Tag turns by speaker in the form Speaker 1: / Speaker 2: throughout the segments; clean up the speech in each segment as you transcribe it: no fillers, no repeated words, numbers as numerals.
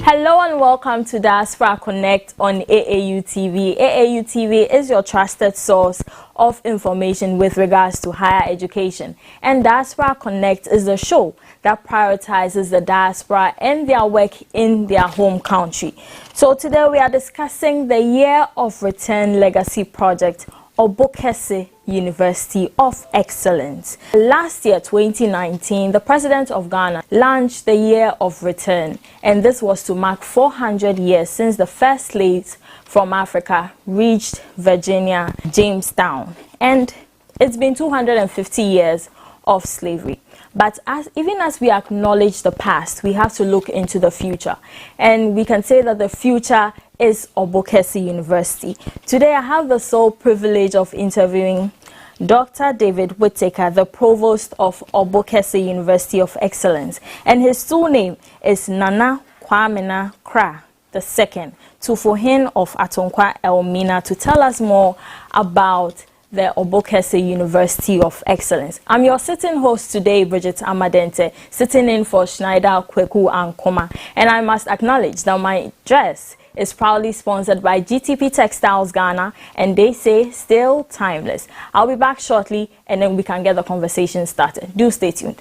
Speaker 1: Hello and welcome to Diaspora Connect on AAU TV. AAU TV is your trusted source of information with regards to higher education. And Diaspora Connect is the show that prioritizes the diaspora and their work in their home country. So today we are discussing the Year of Return Legacy Project, Obokese University of Excellence. Last year, 2019, the President of Ghana launched the Year of Return, and this was to mark 400 years since the first slaves from Africa reached Virginia, Jamestown. And it's been 250 years of slavery. But even as we acknowledge the past, we have to look into the future. And we can say that the future is Obokese University. Today I have the sole privilege of interviewing Dr. David Whittaker, the Provost of Obokese University of Excellence. And his full name is Nana Kwamena Kra II, Tufohin of Atonkwa Elmina, to tell us more about the Obokese University of Excellence. I'm your sitting host today, Bridget Amadente, sitting in for Schneider Kweku Ankoma. And I must acknowledge that my dress is proudly sponsored by GTP Textiles Ghana, and they say still timeless. I'll be back shortly, and then we can get the conversation started. Do stay tuned.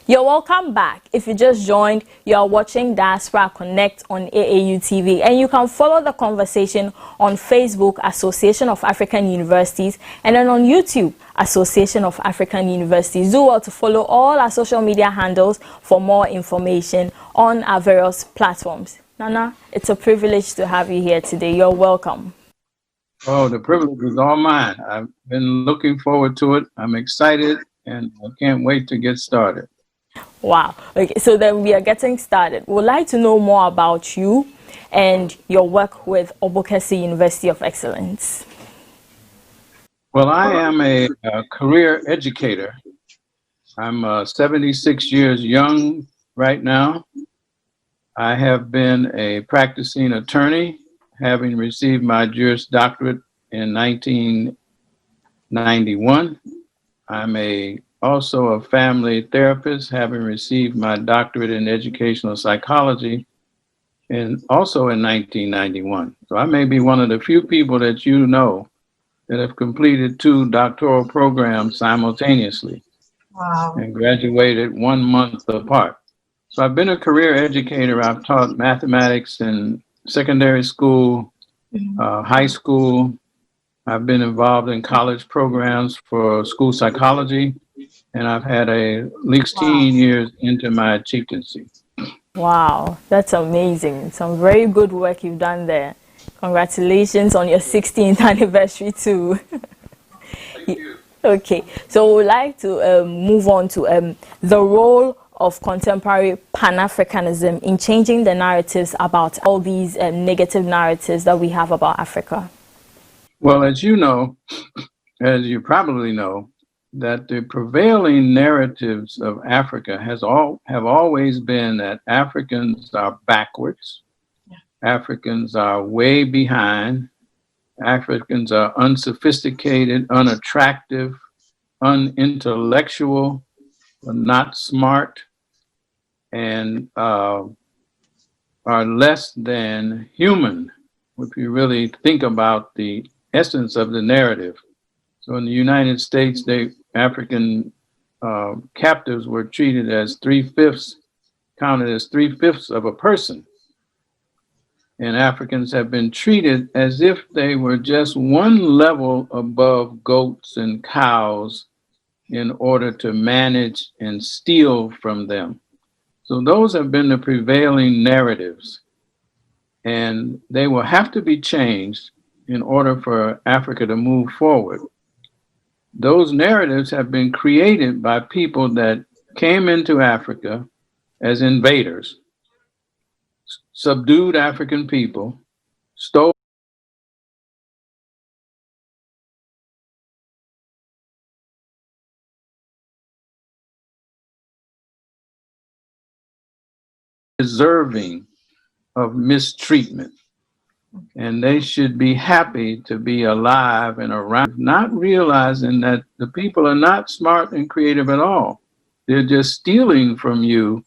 Speaker 1: You're welcome back. If you just joined, you are watching Diaspora Connect on AAU TV, and you can follow the conversation on Facebook, Association of African Universities, and then on YouTube, Association of African Universities. Do well to follow all our social media handles for more information on our various platforms. Nana, it's a privilege to have you here today. You're welcome.
Speaker 2: Oh, the privilege is all mine. I've been looking forward to it. I'm excited, and I can't wait to get started.
Speaker 1: Wow. Okay, so then we are getting started. We'd like to know more about you and your work with Obokese University of Excellence.
Speaker 2: Well, I am a career educator. I'm 76 years young right now. I have been a practicing attorney, having received my Juris Doctorate in 1991. I'm a also a family therapist, having received my doctorate in educational psychology and also in 1991. So I may be one of the few people that you know that have completed 2 doctoral programs simultaneously.
Speaker 3: Wow.
Speaker 2: And graduated 1 month apart. So I've been a career educator. I've taught mathematics in secondary school, high school. I've been involved in college programs for school psychology, and I've had at least 16 years into my chieftaincy.
Speaker 1: Wow, that's amazing. Some very good work you've done there. Congratulations on your 16th anniversary too. Okay, so we'd like to move on to the role of contemporary Pan-Africanism in changing the narratives about all these negative narratives that we have about Africa.
Speaker 2: Well, as you know, as you probably know, that the prevailing narratives of Africa have always been that Africans are backwards, Africans are way behind, Africans are unsophisticated, unattractive, unintellectual, not smart, and are less than human, if you really think about the essence of the narrative. So in the United States, African captives were treated as counted as 3/5 of a person. And Africans have been treated as if they were just one level above goats and cows in order to manage and steal from them. So those have been the prevailing narratives, and they will have to be changed in order for Africa to move forward. Those narratives have been created by people that came into Africa as invaders, subdued African people, stole deserving of mistreatment. And they should be happy to be alive and around, not realizing that the people are not smart and creative at all. They're just stealing from you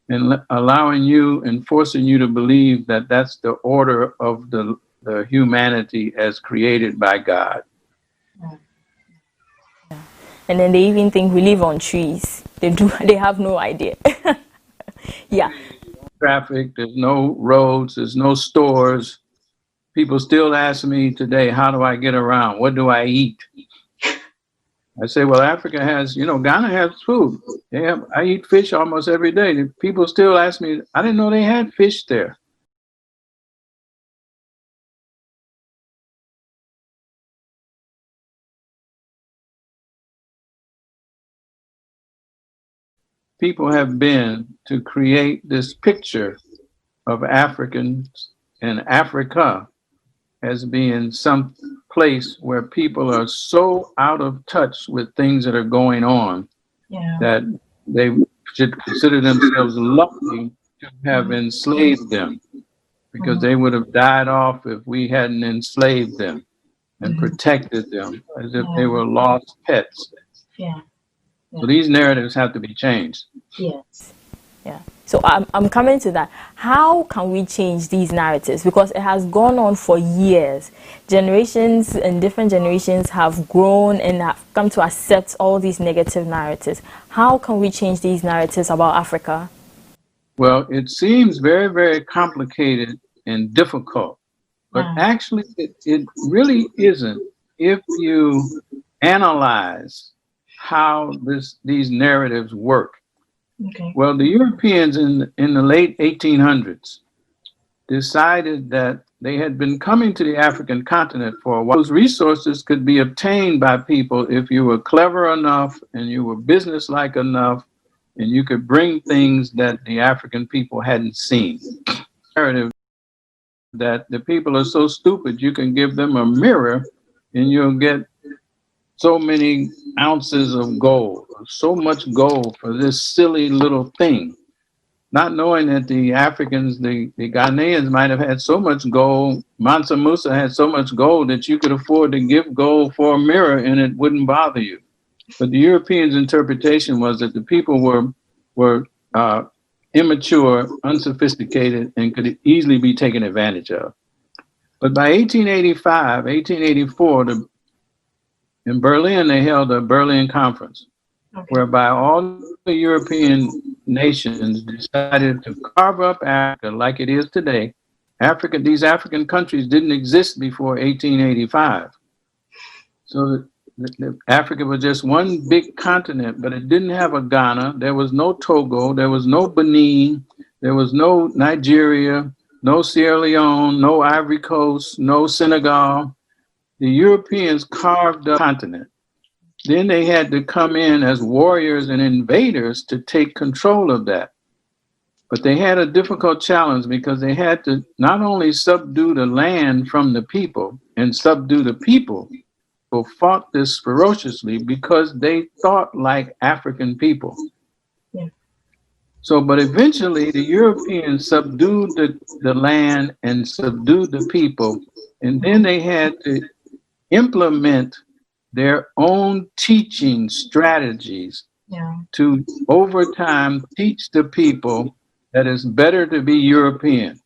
Speaker 2: and allowing you and forcing you to believe that that's the order of the humanity as created by God.
Speaker 1: And then they even think we live on trees. They have no idea. Yeah.
Speaker 2: Traffic, there's no roads, there's no stores. People still ask me today, how do I get around? What do I eat? I say, well, Africa has, Ghana has food. I eat fish almost every day. People still ask me, I didn't know they had fish there. People have been to create this picture of Africans and Africa as being some place where people are so out of touch with things that are going on that they should consider themselves lucky to have enslaved them, because they would have died off if we hadn't enslaved them and protected them as if they were lost pets. So these narratives have to be changed.
Speaker 3: Yes.
Speaker 1: Yeah. So I'm coming to that. How can we change these narratives? Because it has gone on for years. Generations and different generations have grown and have come to accept all these negative narratives. How can we change these narratives about Africa?
Speaker 2: Well, it seems very, very complicated and difficult, but actually it really isn't if you analyze how these narratives work.
Speaker 3: Okay.
Speaker 2: Well, the Europeans in the late 1800s decided that they had been coming to the African continent for a while. Those resources could be obtained by people if you were clever enough and you were businesslike enough, and you could bring things that the African people hadn't seen. Narrative that the people are so stupid, you can give them a mirror and you'll get so many ounces of gold, so much gold for this silly little thing. Not knowing that the Africans, the Ghanaians might have had so much gold, Mansa Musa had so much gold that you could afford to give gold for a mirror and it wouldn't bother you. But the Europeans' interpretation was that the people were immature, unsophisticated, and could easily be taken advantage of. But by 1885, 1884, in Berlin, they held a Berlin Conference,
Speaker 3: Okay.
Speaker 2: whereby all the European nations decided to carve up Africa like it is today. These African countries didn't exist before 1885. So Africa was just one big continent, but it didn't have a Ghana. There was no Togo. There was no Benin. There was no Nigeria, no Sierra Leone, no Ivory Coast, no Senegal. The Europeans carved the continent. Then they had to come in as warriors and invaders to take control of that. But they had a difficult challenge because they had to not only subdue the land from the people and subdue the people, who fought this ferociously because they thought like African people.
Speaker 3: Yeah.
Speaker 2: So, but eventually the Europeans subdued the land and subdued the people, and then they had to implement their own teaching strategies to, over time, teach the people that it's better to be European.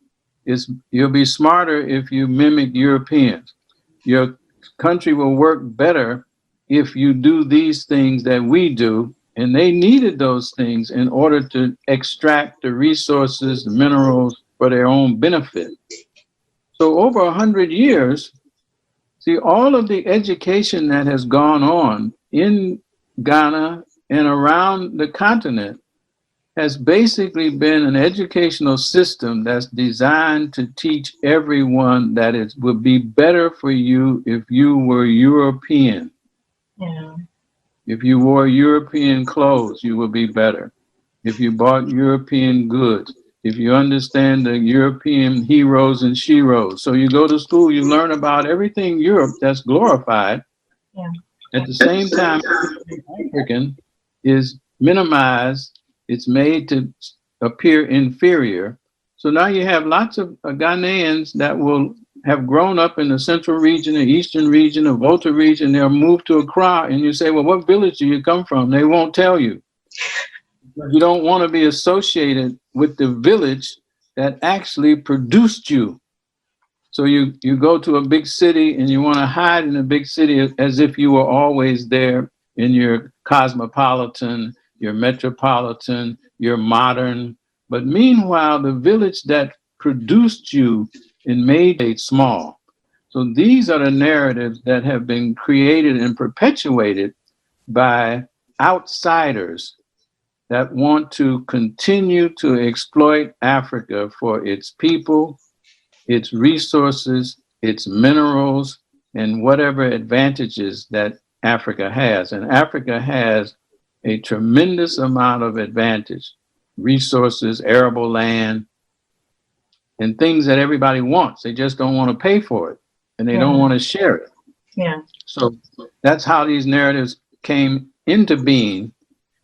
Speaker 2: You'll be smarter if you mimic Europeans. Your country will work better if you do these things that we do. And they needed those things in order to extract the resources, the minerals for their own benefit. So over 100 years, see, all of the education that has gone on in Ghana and around the continent has basically been an educational system that's designed to teach everyone that it would be better for you if you were European.
Speaker 3: Yeah.
Speaker 2: If you wore European clothes, you would be better. If you bought European goods, if you understand the European heroes and sheroes. So you go to school, you learn about everything Europe that's glorified.
Speaker 3: Yeah.
Speaker 2: At the same time, African is minimized. It's made to appear inferior. So now you have lots of Ghanaians that will have grown up in the central region, the eastern region, the Volta region. They'll move to Accra, and you say, well, what village do you come from? They won't tell you. You don't want to be associated with the village that actually produced you. So you go to a big city and you want to hide in a big city as if you were always there in your cosmopolitan, your metropolitan, your modern. But meanwhile, the village that produced you and made it small. So these are the narratives that have been created and perpetuated by outsiders that want to continue to exploit Africa for its people, its resources, its minerals, and whatever advantages that Africa has. And Africa has a tremendous amount of advantage, resources, arable land, and things that everybody wants. They just don't want to pay for it, and they don't want to share it.
Speaker 3: Yeah.
Speaker 2: So that's how these narratives came into being.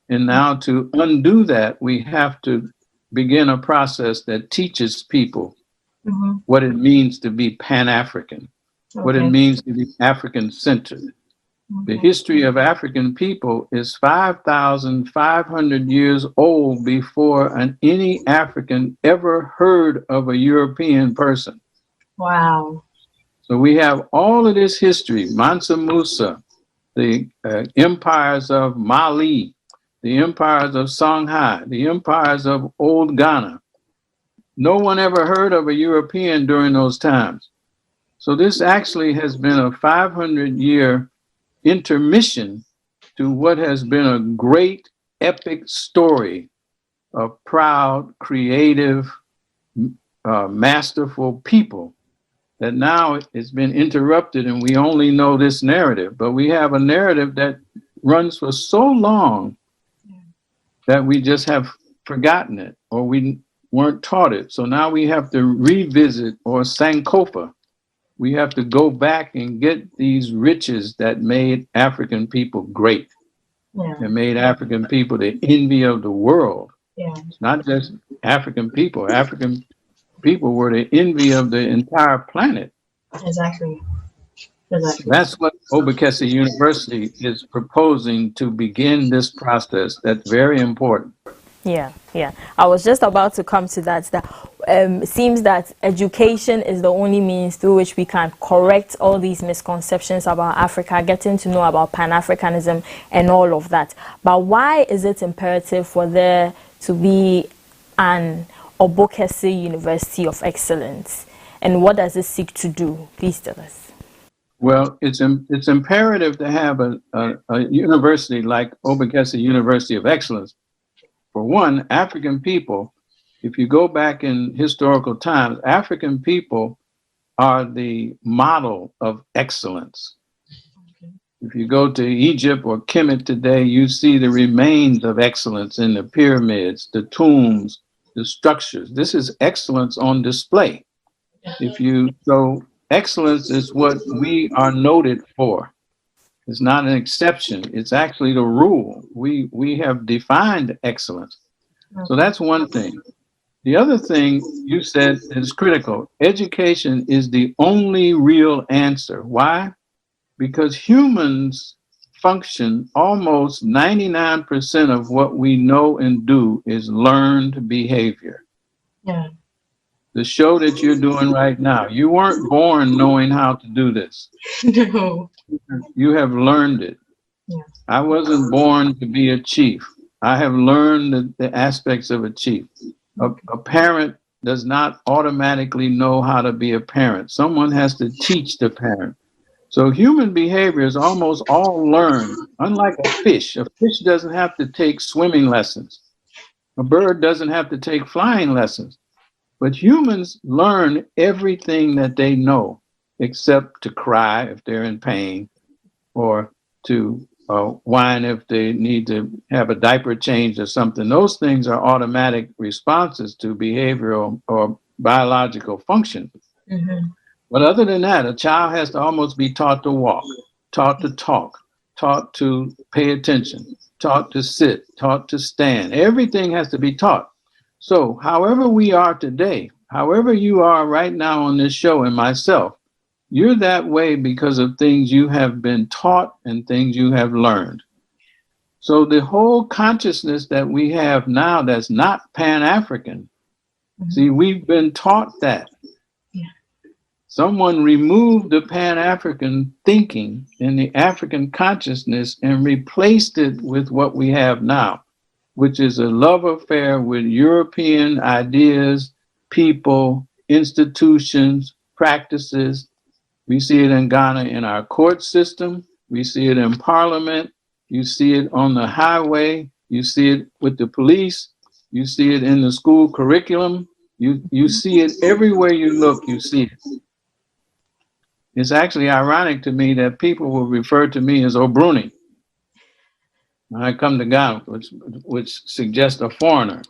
Speaker 2: And now to undo that, we have to begin a process that teaches people what it means to be Pan-African, what it means to be African-centered. The history of African people is 5,500 years old before any African ever heard of a European person.
Speaker 3: Wow.
Speaker 2: So we have all of this history, Mansa Musa, the empires of Mali, the empires of Songhai, the empires of old Ghana. No one ever heard of a European during those times. So this actually has been a 500-year intermission to what has been a great epic story of proud, creative, masterful people that now it's been interrupted and we only know this narrative. But we have a narrative that runs for so long that we just have forgotten it or we weren't taught it. So now we have to revisit or Sankofa. We have to go back and get these riches that made African people great. And made African people the envy of the world. It's not just African people. African people were the envy of the entire planet.
Speaker 3: Exactly.
Speaker 2: That's what Obakese University is proposing to begin this process. That's very important.
Speaker 1: Yeah, yeah. I was just about to come to that. That it seems that education is the only means through which we can correct all these misconceptions about Africa, getting to know about Pan-Africanism and all of that. But why is it imperative for there to be an Obakese University of Excellence? And what does it seek to do? Please tell us.
Speaker 2: Well, it's imperative to have a university like Obakese University of Excellence. For one, African people, if you go back in historical times, African people are the model of excellence. If you go to Egypt or Kemet today, you see the remains of excellence in the pyramids, the tombs, the structures. This is excellence on display. So excellence is what we are noted for. It's not an exception. It's actually the rule. We have defined excellence. So that's one thing. The other thing you said is critical. Education is the only real answer. Why? Because humans function, almost 99% of what we know and do is learned behavior.
Speaker 3: Yeah.
Speaker 2: The show that you're doing right now, you weren't born knowing how to do this.
Speaker 3: No.
Speaker 2: You have learned it.
Speaker 3: Yeah.
Speaker 2: I wasn't born to be a chief. I have learned the aspects of a chief. A parent does not automatically know how to be a parent. Someone has to teach the parent. So human behavior is almost all learned, unlike a fish. A fish doesn't have to take swimming lessons. A bird doesn't have to take flying lessons. But humans learn everything that they know, except to cry if they're in pain, or to whine if they need to have a diaper change or something. Those things are automatic responses to behavioral or biological function.
Speaker 3: Mm-hmm.
Speaker 2: But other than that, a child has to almost be taught to walk, taught to talk, taught to pay attention, taught to sit, taught to stand. Everything has to be taught. So however we are today, however you are right now on this show and myself, you're that way because of things you have been taught and things you have learned. So the whole consciousness that we have now that's not Pan-African, see, we've been taught that.
Speaker 3: Yeah.
Speaker 2: Someone removed the Pan-African thinking and the African consciousness and replaced it with what we have now, which is a love affair with European ideas, people, institutions, practices. We see it in Ghana in our court system. We see it in parliament. You see it on the highway. You see it with the police. You see it in the school curriculum. You see it everywhere you look, you see it. It's actually ironic to me that people will refer to me as Obruni when I come to Ghana, which suggests a foreigner.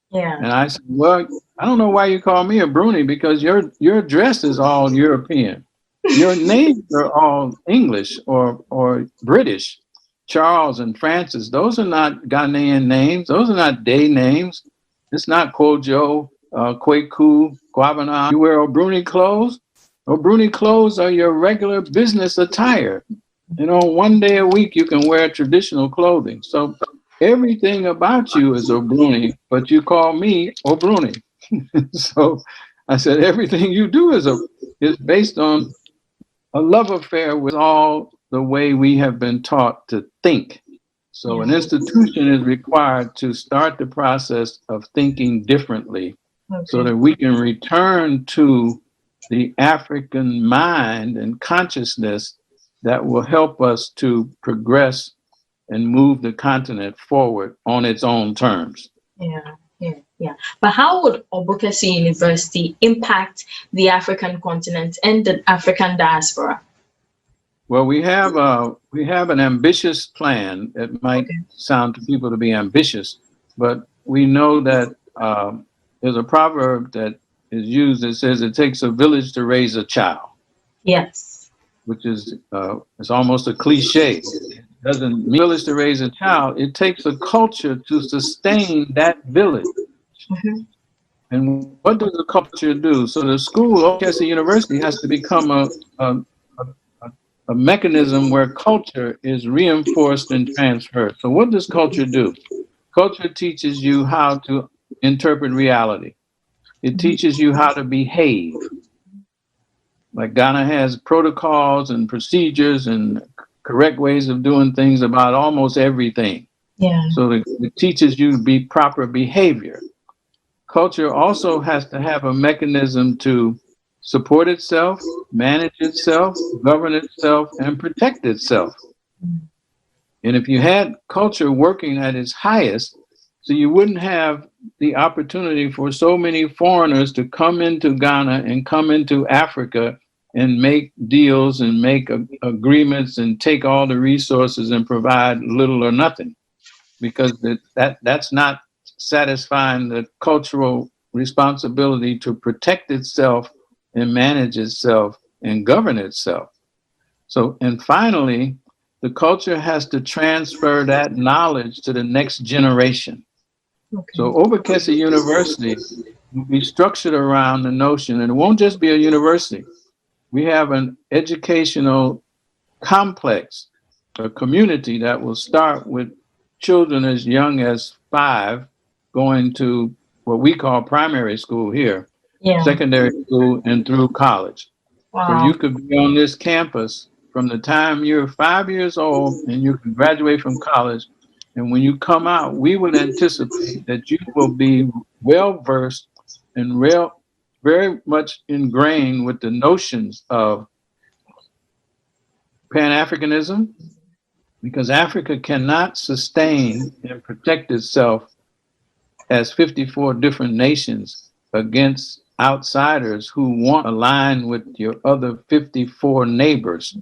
Speaker 3: Yeah.
Speaker 2: And I said, well, I don't know why you call me a Bruni, because your dress is all European. Your names are all English or British. Charles and Francis, those are not Ghanaian names. Those are not day names. It's not Kojo, Kweku, Guavana. You wear Obruni clothes. Obruni clothes are your regular business attire. You know, one day a week you can wear traditional clothing. So everything about you is Obruni, but you call me Obruni. So I said, everything you do is based on a love affair with all the way we have been taught to think. So an institution is required to start the process of thinking differently, so that we can return to the African mind and consciousness that will help us to progress and move the continent forward on its own terms.
Speaker 3: Yeah. But how would Obakese University impact the African continent and the African diaspora?
Speaker 2: Well, we have an ambitious plan. It might sound to people to be ambitious, but we know that there's a proverb that is used that says it takes a village to raise a child.
Speaker 3: Yes.
Speaker 2: Which is it's almost a cliche. It doesn't mean village to raise a child. It takes a culture to sustain that village.
Speaker 3: Mm-hmm.
Speaker 2: And what does the culture do? So the school, Obakese University, has to become a mechanism where culture is reinforced and transferred. So what does culture do? Culture teaches you how to interpret reality. It teaches you how to behave. Like Ghana has protocols and procedures and correct ways of doing things about almost everything.
Speaker 3: Yeah.
Speaker 2: So it teaches you to be proper behavior. Culture also has to have a mechanism to support itself, manage itself, govern itself, and protect itself. And if you had culture working at its highest, so you wouldn't have the opportunity for so many foreigners to come into Ghana and come into Africa and make deals and make agreements and take all the resources and provide little or nothing, because that's not satisfying the cultural responsibility to protect itself and manage itself and govern itself. So, and finally, the culture has to transfer that knowledge to the next generation.
Speaker 3: Okay.
Speaker 2: So Obokese University will be structured around the notion, and it won't just be a university. We have an educational complex, a community that will start with children as young as 5 going to what we call primary school here,
Speaker 3: Yeah.
Speaker 2: secondary school, and through college.
Speaker 3: Wow.
Speaker 2: So you could be on this campus from the time you're 5 years old and you can graduate from college. And when you come out, we would anticipate that you will be well versed and very much ingrained with the notions of Pan-Africanism, because Africa cannot sustain and protect itself as 54 different nations against outsiders who want to align with your other 54 neighbors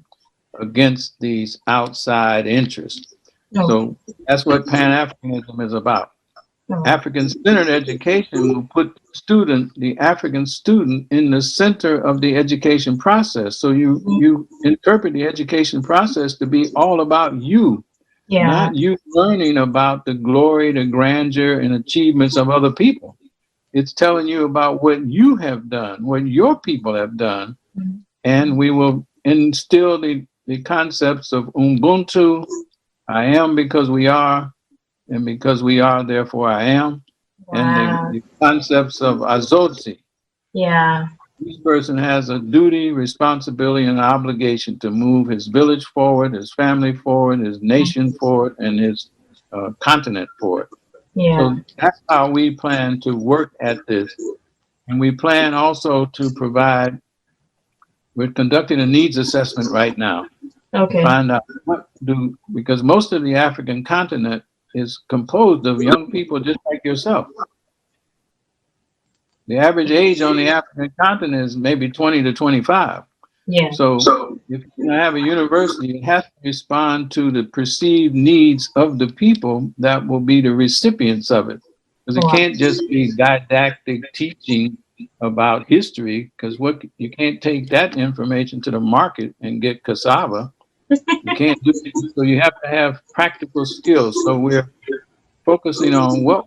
Speaker 2: against these outside interests.
Speaker 3: No.
Speaker 2: So that's what Pan-Africanism is about.
Speaker 3: No.
Speaker 2: African-centered education will put the African student in the center of the education process. So you interpret the education process to be all about you,
Speaker 3: Yeah.
Speaker 2: not you learning about the glory, the grandeur, and achievements of other people. It's telling you about what you have done, what your people have done, and we will instill the concepts of Ubuntu, I am because we are, and because we are, therefore I am,
Speaker 3: Wow.
Speaker 2: and the concepts of Azotzi.
Speaker 3: Yeah.
Speaker 2: Each person has a duty, responsibility, and obligation to move his village forward, his family forward, his nation forward, and his continent forward.
Speaker 3: Yeah.
Speaker 2: So that's how we plan to work at this. And we plan also to provide, we're conducting a needs assessment right now.
Speaker 3: Okay.
Speaker 2: To find out because most of the African continent is composed of young people just like yourself. The average age on the African continent is maybe 20 to 25.
Speaker 3: Yeah.
Speaker 2: So if you have a university, it has to respond to the perceived needs of the people that will be the recipients of it. Because it can't just be didactic teaching about history, because you can't take that information to the market and get cassava. You can't do it. So you have to have practical skills. So we're focusing on what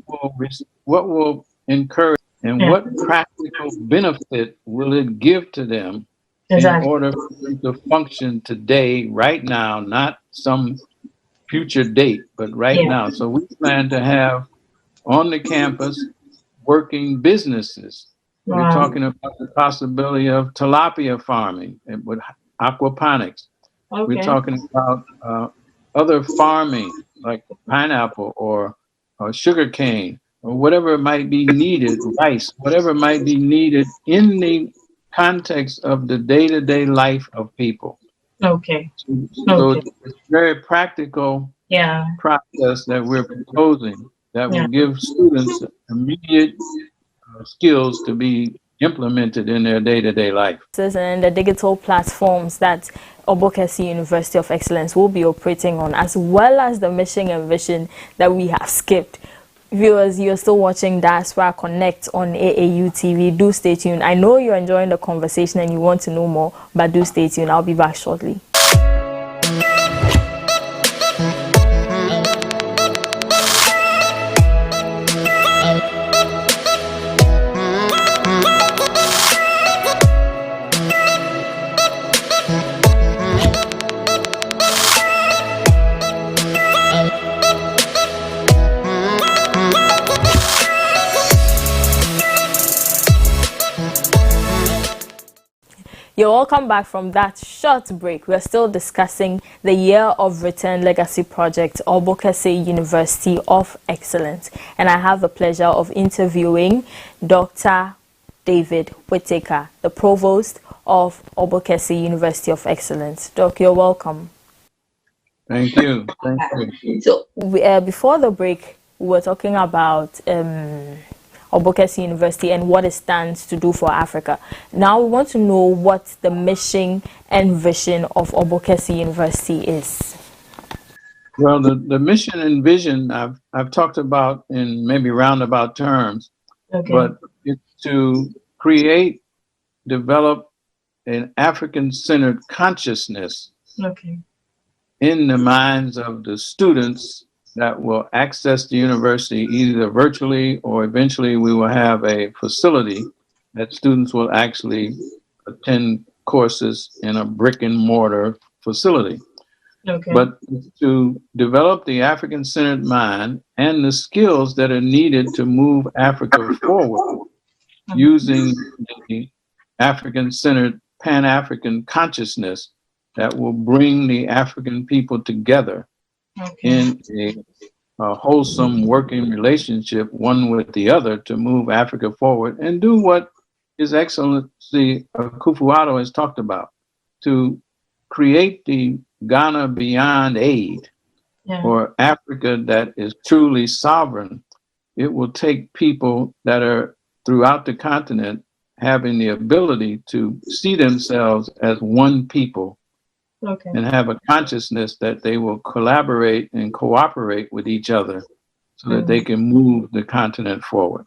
Speaker 2: will encourage and what practical benefit will it give to them in order for them to function today, right now, not some future date, but right now. So we plan to have on the campus working businesses. We're talking about the possibility of tilapia farming and with aquaponics.
Speaker 3: Okay.
Speaker 2: We're talking about other farming like pineapple or sugar cane or whatever might be needed, rice, whatever might be needed in the context of the day-to-day life of people.
Speaker 3: Okay.
Speaker 2: So it's a very practical process that we're proposing that will give students immediate skills to be implemented in their day-to-day life.
Speaker 1: And the digital platforms that Obokese University of Excellence will be operating on, as well as the mission and vision that we have skipped. Viewers, you're still watching Diaspora Connect on AAU TV. Do stay tuned. I know you're enjoying the conversation and you want to know more, but do stay tuned. I'll be back shortly. You're welcome back from that short break. We're still discussing the Year of Return Legacy Project, Obokese University of Excellence. And I have the pleasure of interviewing Dr. David Whittaker, the Provost of Obokese University of Excellence. Doc, you're welcome.
Speaker 2: Thank you. Thank you.
Speaker 1: So, before the break, we were talking about Obokese University and what it stands to do for Africa. Now we want to know what the mission and vision of Obokese University is.
Speaker 2: Well, the mission and vision I've talked about in maybe roundabout terms, but it's to create, develop an African-centered consciousness in the minds of the students that will access the university either virtually or eventually we will have a facility that students will actually attend courses in a brick and mortar facility. But to develop the African-centered mind and the skills that are needed to move Africa forward using the African-centered Pan-African consciousness that will bring the African people together in a wholesome working relationship, one with the other, to move Africa forward and do what His Excellency Akufo-Addo has talked about, to create the Ghana beyond aid, or Africa that is truly sovereign. It will take people that are throughout the continent having the ability to see themselves as one people and have a consciousness that they will collaborate and cooperate with each other so that they can move the continent forward.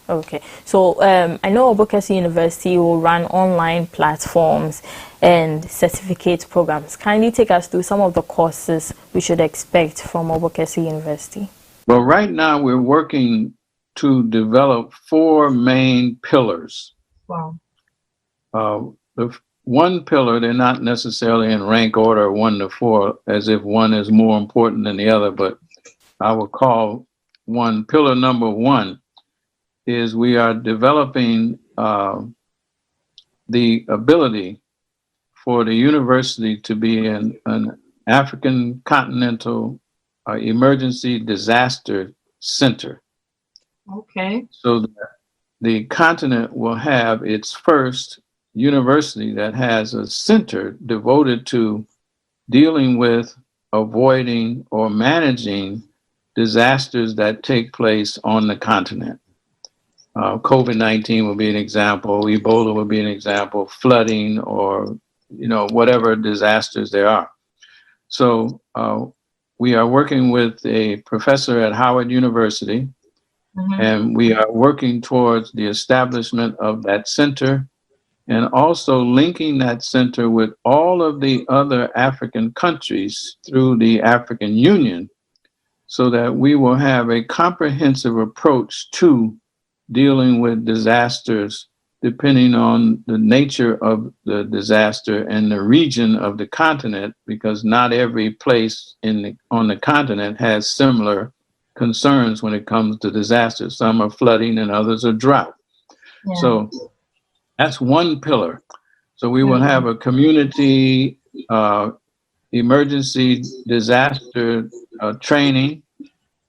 Speaker 1: Okay. So I know Obokese University will run online platforms and certificate programs. Kindly take us through some of the courses we should expect from Obokese University.
Speaker 2: Well, right now we're working to develop 4 main pillars. The one pillar, they're not necessarily in rank order 1 to 4, as if one is more important than the other, but I will call one pillar number 1 is we are developing the ability for the university to be an African continental emergency disaster center. So that the continent will have its first university that has a center devoted to dealing with, avoiding, or managing disasters that take place on the continent. COVID-19 will be an example, Ebola will be an example, flooding, or whatever disasters there are. So we are working with a professor at Howard University, and we are working towards the establishment of that center and also linking that center with all of the other African countries through the African Union so that we will have a comprehensive approach to dealing with disasters depending on the nature of the disaster and the region of the continent, because not every place on the continent has similar concerns when it comes to disasters. Some are flooding and others are drought. So that's one pillar. So we will have a community emergency disaster training,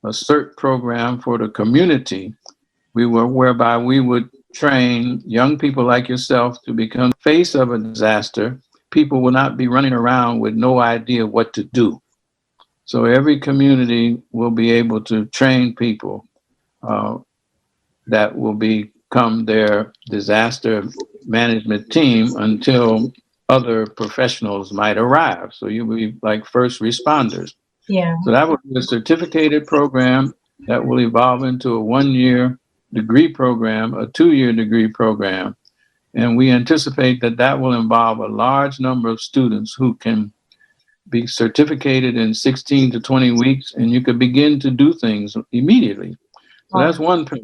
Speaker 2: a CERT program for the community, whereby we would train young people like yourself to become face of a disaster. People will not be running around with no idea what to do. So every community will be able to train people that will become their disaster management team until other professionals might arrive. So you will be like first responders. So that will be a certificated program that will evolve into a 1-year degree program, a 2-year degree program. And we anticipate that that will involve a large number of students who can be certificated in 16 to 20 weeks, and you could begin to do things immediately. So that's one pillar.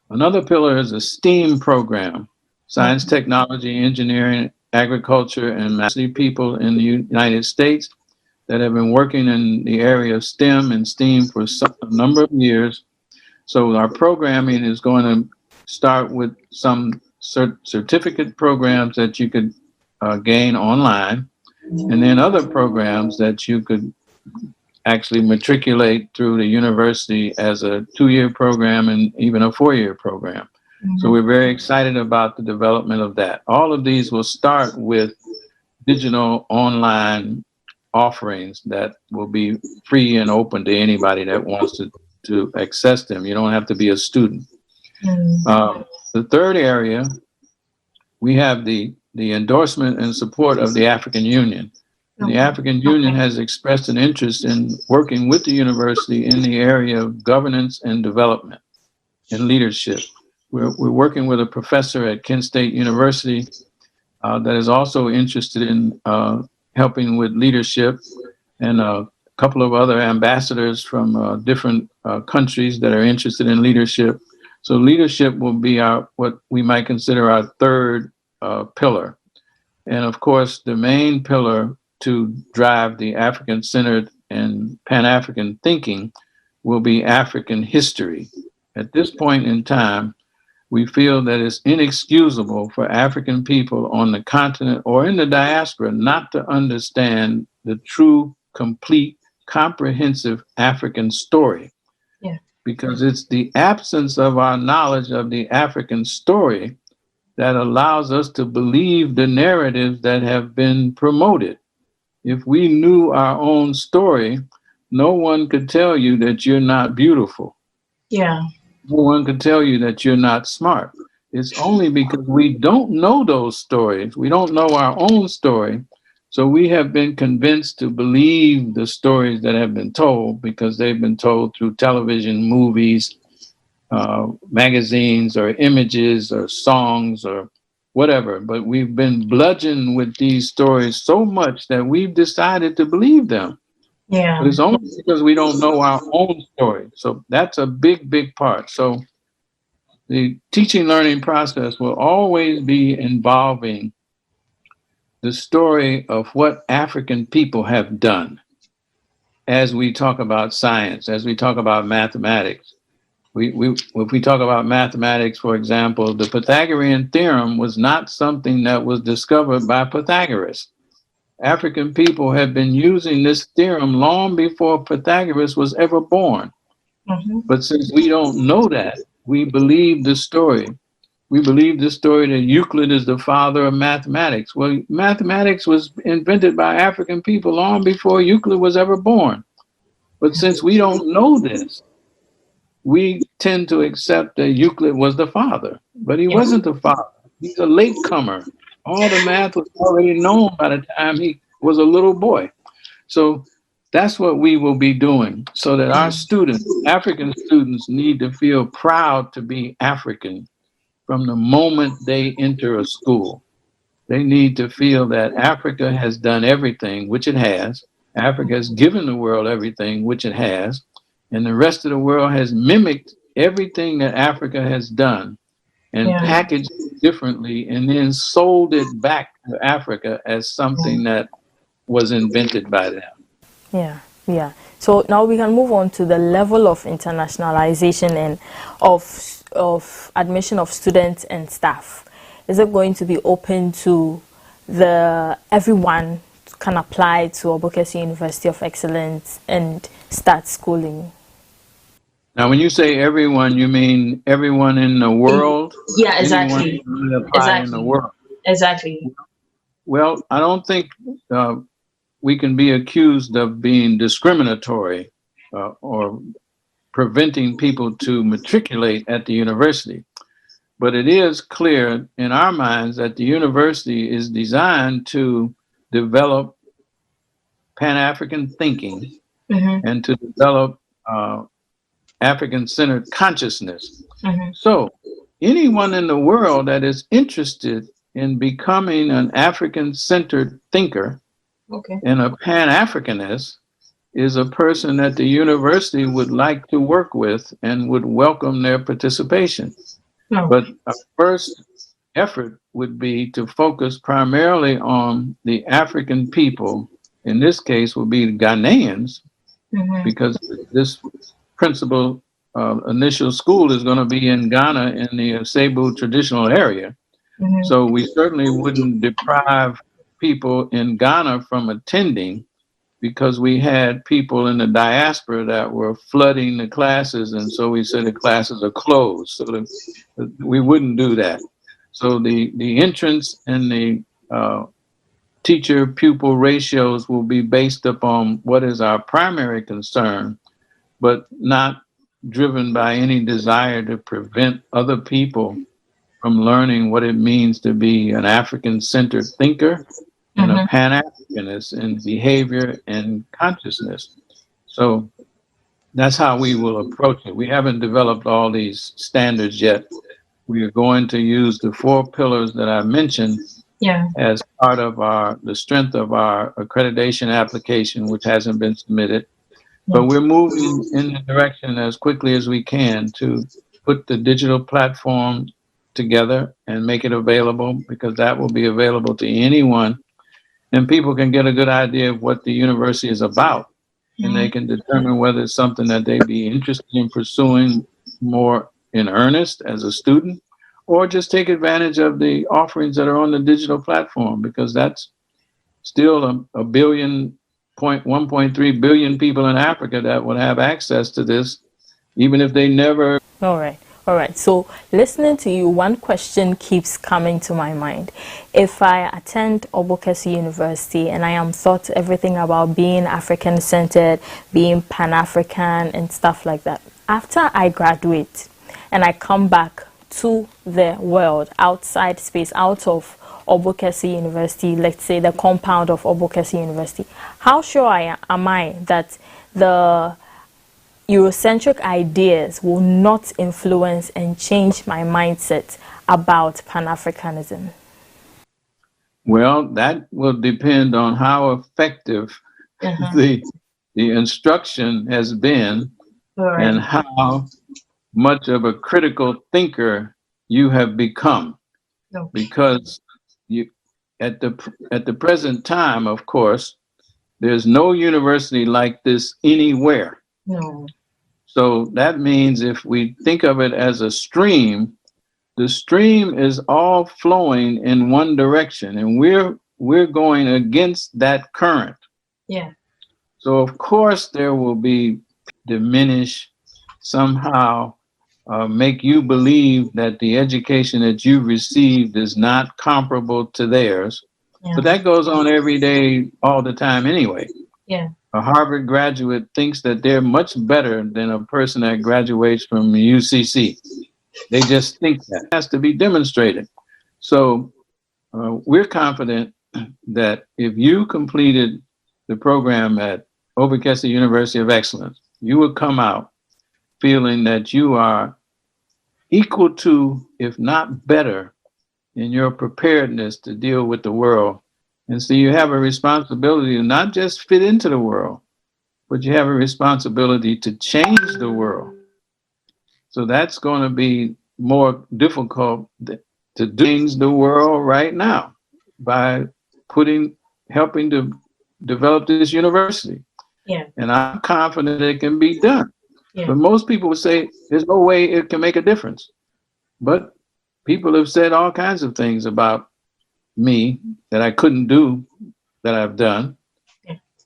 Speaker 2: Another pillar is a STEAM program, science, technology, engineering, agriculture, and maths. People in the United States that have been working in the area of STEM and STEAM for a number of years. So our programming is going to start with some certificate programs that you could gain online, and then other programs that you could actually matriculate through the university as a 2-year program and even a 4-year program. So we're very excited about the development of that. All of these will start with digital online offerings that will be free and open to anybody that wants to access them. You don't have to be a student. The third area, we have the endorsement and support of the African Union. The African Union has expressed an interest in working with the university in the area of governance and development and leadership. We're working with a professor at Kent State University that is also interested in helping with leadership, and a couple of other ambassadors from different countries that are interested in leadership. So leadership will be what we might consider our third pillar. And of course, the main pillar to drive the African-centered and Pan-African thinking will be African history. At this point in time, we feel that it's inexcusable for African people on the continent or in the diaspora not to understand the true, complete, comprehensive African story.
Speaker 3: Yeah.
Speaker 2: Because it's the absence of our knowledge of the African story that allows us to believe the narratives that have been promoted. If we knew our own story, no one could tell you that you're not beautiful.
Speaker 3: Yeah.
Speaker 2: No one could tell you that you're not smart. It's only because we don't know those stories. We don't know our own story. So we have been convinced to believe the stories that have been told because they've been told through television, movies, magazines, or images, or songs, or whatever. But we've been bludgeoned with these stories so much that we've decided to believe them.
Speaker 3: Yeah.
Speaker 2: But it's only because we don't know our own story. So that's a big, big part. So the teaching learning process will always be involving the story of what African people have done as we talk about science, as we talk about mathematics. If we talk about mathematics, for example, the Pythagorean theorem was not something that was discovered by Pythagoras. African people have been using this theorem long before Pythagoras was ever born. But since we don't know that, we believe the story. We believe the story that Euclid is the father of mathematics. Well, mathematics was invented by African people long before Euclid was ever born. But since we don't know this, we tend to accept that Euclid was the father, but he wasn't the father. He's a latecomer. All the math was already known by the time he was a little boy. So that's what we will be doing, so that our students, African students, need to feel proud to be African from the moment they enter a school. They need to feel that Africa has done everything, which it has. Africa has given the world everything, which it has. And the rest of the world has mimicked everything that Africa has done and packaged it differently and then sold it back to Africa as something that was invented by them.
Speaker 1: Yeah. So now we can move on to the level of internationalization and of admission of students and staff. Is it going to be open to everyone can apply to Obokesi University of Excellence and start schooling?
Speaker 2: Now, when you say everyone, you mean everyone in the world?
Speaker 3: Yeah, exactly.
Speaker 2: In the world.
Speaker 3: Exactly.
Speaker 2: Well, I don't think we can be accused of being discriminatory or preventing people to matriculate at the university. But it is clear in our minds that the university is designed to develop Pan-African thinking and to develop African-centered consciousness. So anyone in the world that is interested in becoming an African-centered thinker and a Pan-Africanist is a person that the university would like to work with and would welcome their participation. But our first effort would be to focus primarily on the African people. In this case, will be the Ghanaians, because this principal initial school is going to be in Ghana in the Cebu traditional area. So we certainly wouldn't deprive people in Ghana from attending, because we had people in the diaspora that were flooding the classes, and so we said the classes are closed. So we wouldn't do that. So the entrance and the teacher pupil ratios will be based upon what is our primary concern, but not driven by any desire to prevent other people from learning what it means to be an African-centered thinker and a Pan-Africanist in behavior and consciousness. So that's how we will approach it. We haven't developed all these standards yet. We are going to use the 4 pillars that I mentioned as part of the strength of our accreditation application, which hasn't been submitted. But we're moving in the direction as quickly as we can to put the digital platform together and make it available, because that will be available to anyone, and people can get a good idea of what the university is about, and they can determine whether it's something that they'd be interested in pursuing more in earnest as a student, or just take advantage of the offerings that are on the digital platform, because that's still a billion, 1.3 billion people in Africa that would have access to this, even if they never.
Speaker 1: All right. So listening to you, one question keeps coming to my mind. If I attend Obokesi University and I am taught everything about being African-centered, being Pan-African and stuff like that, after I graduate and I come back to the world, outside space, out of Obokesi University, let's say the compound of Obokesi University, how sure am I that the Eurocentric ideas will not influence and change my mindset about Pan-Africanism?
Speaker 2: Well, that will depend on how effective the instruction has been, and how much of a critical thinker you have become. Because you, at the present time, of course, there's no university like this anywhere. So that means if we think of it as a stream, the stream is all flowing in one direction, and we're going against that current. So of course there will be diminish somehow, make you believe that the education that you received is not comparable to theirs. But that goes on every day, all the time anyway. A Harvard graduate thinks that they're much better than a person that graduates from UCC. They just think that. It has to be demonstrated. So we're confident that if you completed the program at Obokesi University of Excellence, you will come out feeling that you are equal to, if not better, in your preparedness to deal with the world. And so you have a responsibility to not just fit into the world, but you have a responsibility to change the world. So that's going to be more difficult to change the world right now by helping to develop this university. And I'm confident it can be done. But most people would say there's no way it can make a difference. But people have said all kinds of things about me that I couldn't do that I've done.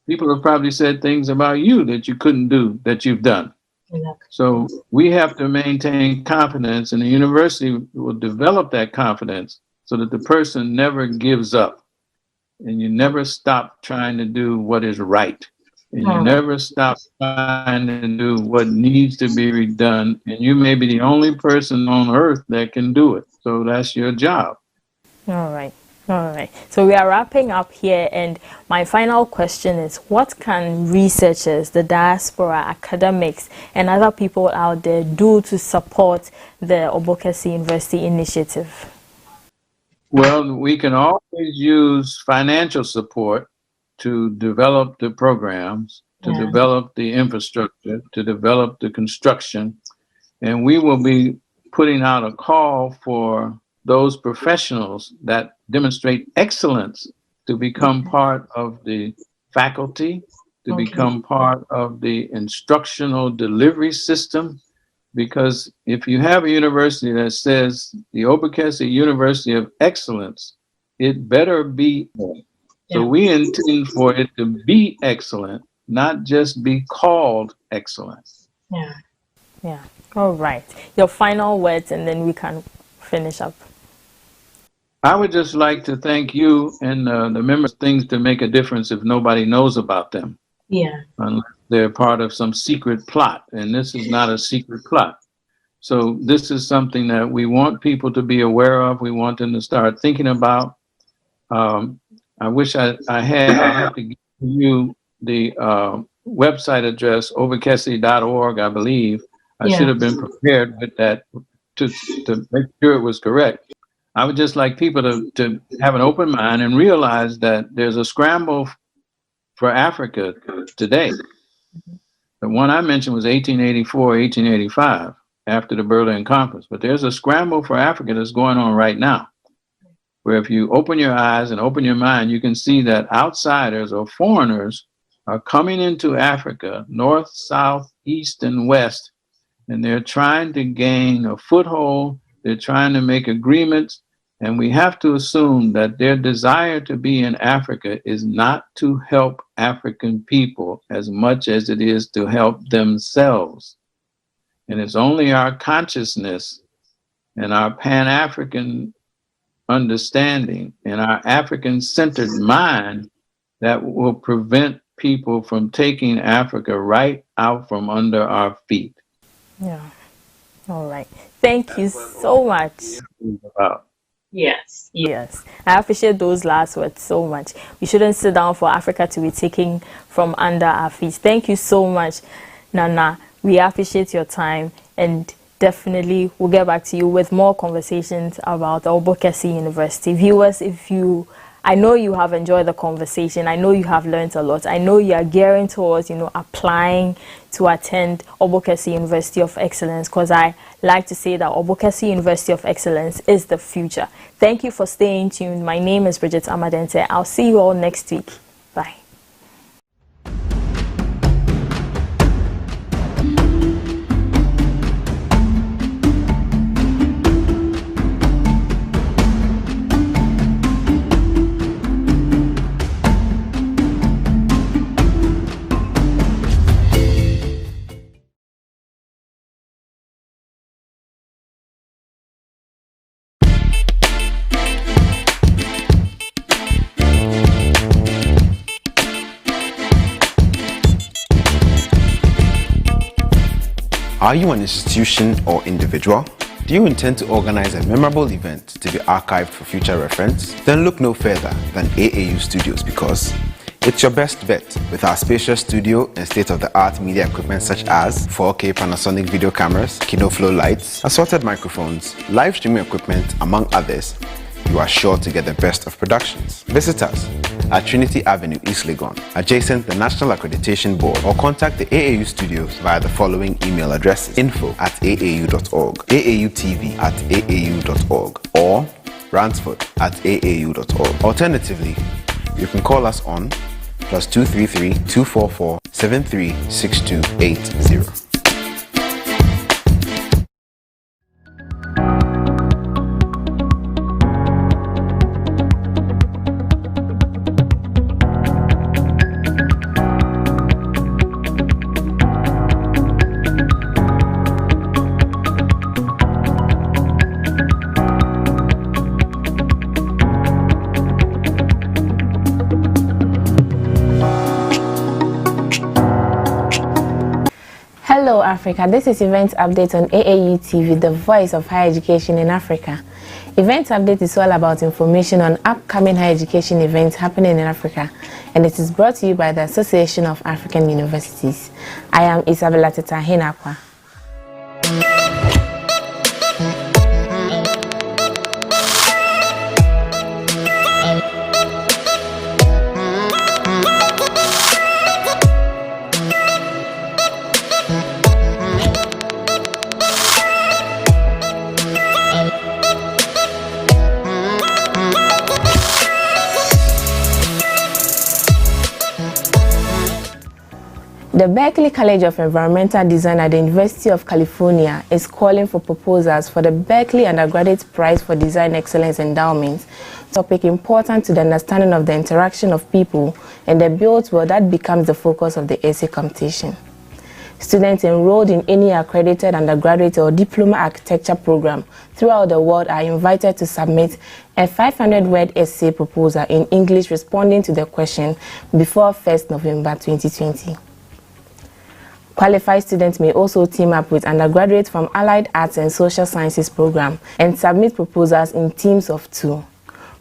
Speaker 2: People have probably said things about you that you couldn't do that you've done. So we have to maintain confidence, and the university will develop that confidence so that the person never gives up, and you never stop trying to do what is right, and you never stop trying to do what needs to be redone, and you may be the only person on earth that can do it. So that's your job.
Speaker 1: All right. So we are wrapping up here, and my final question is, what can researchers, the diaspora, academics, and other people out there do to support the Obokesi University initiative?
Speaker 2: Well, we can always use financial support to develop the programs, to develop the infrastructure, to develop the construction, and we will be putting out a call for those professionals that demonstrate excellence to become part of the faculty, to become part of the instructional delivery system, because if you have a university that says the Obokese University of Excellence, it better be. So we intend for it to be excellent, not just be called excellent.
Speaker 1: Yeah. All right. Your final words, and then we can finish up.
Speaker 2: I would just like to thank you and the members of Things to Make a Difference if nobody knows about them.
Speaker 3: Yeah.
Speaker 2: Unless they're part of some secret plot, and this is not a secret plot. So this is something that we want people to be aware of. We want them to start thinking about. I wish I have to give you the website address, obokese.org, I believe. I should have been prepared with that to make sure it was correct. I would just like people to have an open mind and realize that there's a scramble for Africa today. The one I mentioned was 1884, 1885, after the Berlin Conference. But there's a scramble for Africa that's going on right now, where if you open your eyes and open your mind, you can see that outsiders or foreigners are coming into Africa, north, south, east, and west, and they're trying to gain a foothold. They're trying to make agreements. And we have to assume that their desire to be in Africa is not to help African people as much as it is to help themselves. And it's only our consciousness and our Pan-African understanding and our African-centered mind that will prevent people from taking Africa right out from under our feet.
Speaker 1: Yeah. All right. Thank you so much.
Speaker 3: Yes.
Speaker 1: I appreciate those last words so much. We shouldn't sit down for Africa to be taken from under our feet. Thank you so much, Nana. We appreciate your time, and definitely we'll get back to you with more conversations about Obokese University. Viewers, I know you have enjoyed the conversation. I know you have learned a lot. I know you are gearing towards, applying to attend Obokese University of Excellence, because I like to say that Obokese University of Excellence is the future. Thank you for staying tuned. My name is Bridget Amadente. I'll see you all next week. Bye.
Speaker 4: Are you an institution or individual? Do you intend to organize a memorable event to be archived for future reference? Then look no further than AAU Studios, because it's your best bet with our spacious studio and state-of-the-art media equipment such as 4K Panasonic video cameras, KinoFlow lights, assorted microphones, live streaming equipment, among others. You are sure to get the best of productions. Visit us at Trinity Avenue, East Legon, adjacent the National Accreditation Board, or contact the AAU Studios via the following email addresses: info@aau.org, AAUTV@aau.org, or ransford@aau.org. Alternatively, you can call us on +233 244 736280.
Speaker 5: Hello Africa, this is Event Update on AAU TV, the voice of higher education in Africa. Event Update is all about information on upcoming higher education events happening in Africa, and it is brought to you by the Association of African Universities. I am Isabella Teta Hinakwa. The Berkeley College of Environmental Design at the University of California is calling for proposals for the Berkeley Undergraduate Prize for Design Excellence Endowment, a topic important to the understanding of the interaction of people and the built world that becomes the focus of the essay competition. Students enrolled in any accredited undergraduate or diploma architecture program throughout the world are invited to submit a 500-word essay proposal in English responding to the question before 1st November 2020. Qualified students may also team up with undergraduates from Allied Arts and Social Sciences program and submit proposals in teams of 2.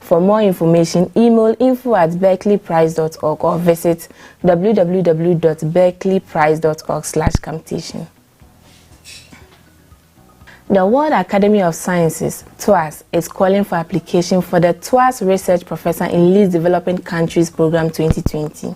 Speaker 5: For more information, email info@berkeleyprize.org or visit www.berkeleyprize.org/competition. The World Academy of Sciences, TWAS, is calling for application for the TWAS Research Professor in Least Developing Countries Program 2020.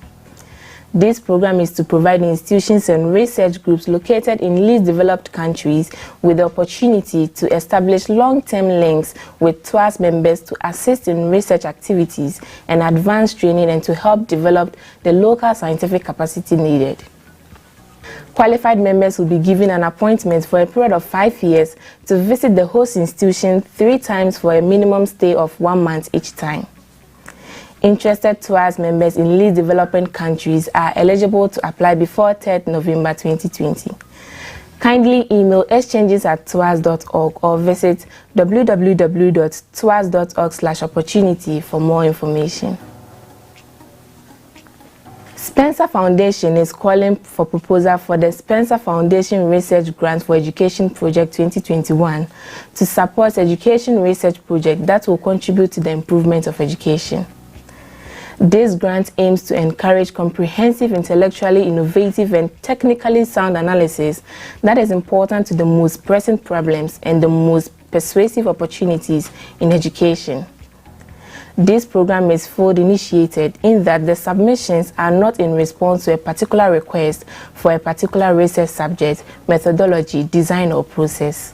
Speaker 5: This program is to provide institutions and research groups located in least developed countries with the opportunity to establish long-term links with TWAS members to assist in research activities and advance training and to help develop the local scientific capacity needed. Qualified members will be given an appointment for a period of 5 years to visit the host institution 3 times for a minimum stay of 1 month each time. Interested TWAS members in least developing countries are eligible to apply before 3rd November 2020. Kindly email exchanges@twas.org or visit www.twas.org/opportunity for more information. Spencer Foundation is calling for proposal for the Spencer Foundation Research Grant for Education Project 2021 to support education research project that will contribute to the improvement of education. This grant aims to encourage comprehensive, intellectually innovative, and technically sound analysis that is important to the most pressing problems and the most persuasive opportunities in education. This program is field-initiated in that the submissions are not in response to a particular request for a particular research subject, methodology, design, or process.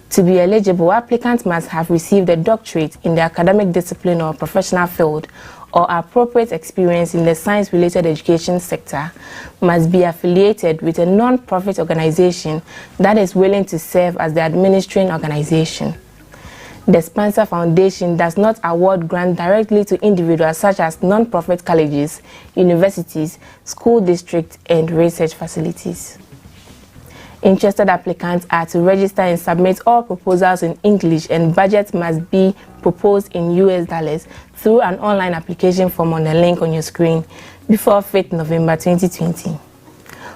Speaker 5: To be eligible, applicants must have received a doctorate in the academic discipline or professional field, or appropriate experience in the science-related education sector, must be affiliated with a non-profit organization that is willing to serve as the administering organization. The Spencer Foundation does not award grants directly to individuals such as non-profit colleges, universities, school districts, and research facilities. Interested applicants are to register and submit all proposals in English, and budgets must be proposed in US dollars through an online application form on the link on your screen before 5th November 2020.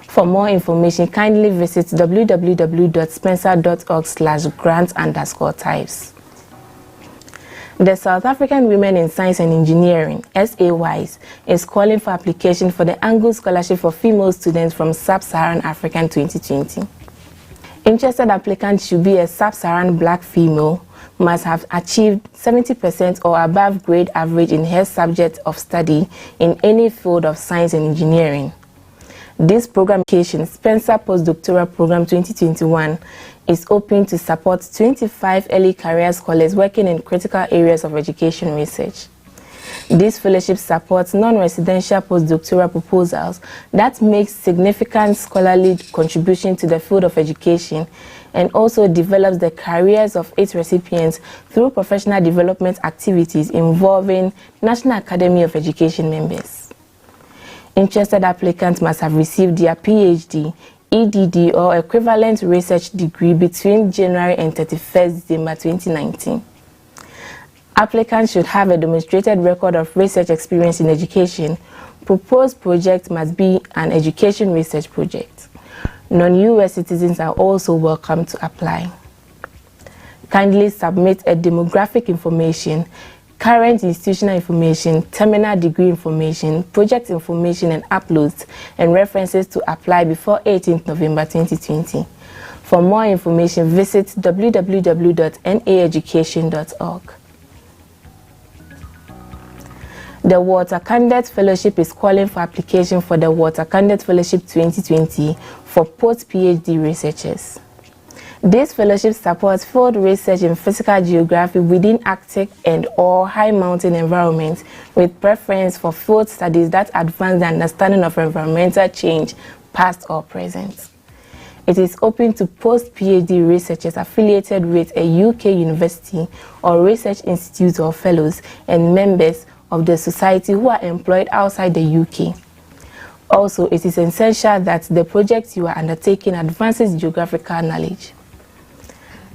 Speaker 5: For more information, kindly visit www.spencer.org/grants_types. The South African Women in Science and Engineering, SAWISE, is calling for application for the Angus Scholarship for Female Students from Sub-Saharan Africa 2020. Interested applicants should be a Sub-Saharan black female, must have achieved 70% or above grade average in her subject of study in any field of science and engineering. This program, Spencer Postdoctoral Program 2021, is open to support 25 early career scholars working in critical areas of education research. This fellowship supports non-residential postdoctoral proposals that make significant scholarly contribution to the field of education and also develops the careers of its recipients through professional development activities involving National Academy of Education members. Interested applicants must have received their PhD, EDD, or equivalent research degree between January and 31st December 2019. Applicants should have a demonstrated record of research experience in education. Proposed project must be an education research project. Non-US citizens are also welcome to apply. Kindly submit a demographic information, current institutional information, terminal degree information, project information, and uploads and references to apply before 18th November 2020. For more information, visit www.naeducation.org. The Walter Candett Fellowship is calling for application for the Walter Candett Fellowship 2020 for post-PhD researchers. This fellowship supports field research in physical geography within Arctic and/or high mountain environments, with preference for field studies that advance the understanding of environmental change, past or present. It is open to post-PhD researchers affiliated with a UK university or research institute or fellows and members of the society who are employed outside the UK. Also, it is essential that the project you are undertaking advances geographical knowledge.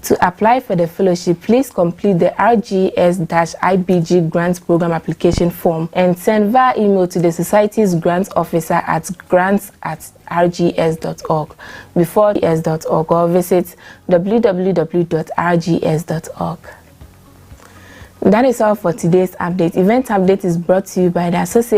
Speaker 5: To apply for the fellowship, please complete the RGS-IBG Grants Program application form and send via email to the Society's Grants Officer at grants@rgs.org before rs.org or visit www.rgs.org. That is all for today's update. Event Update is brought to you by the Association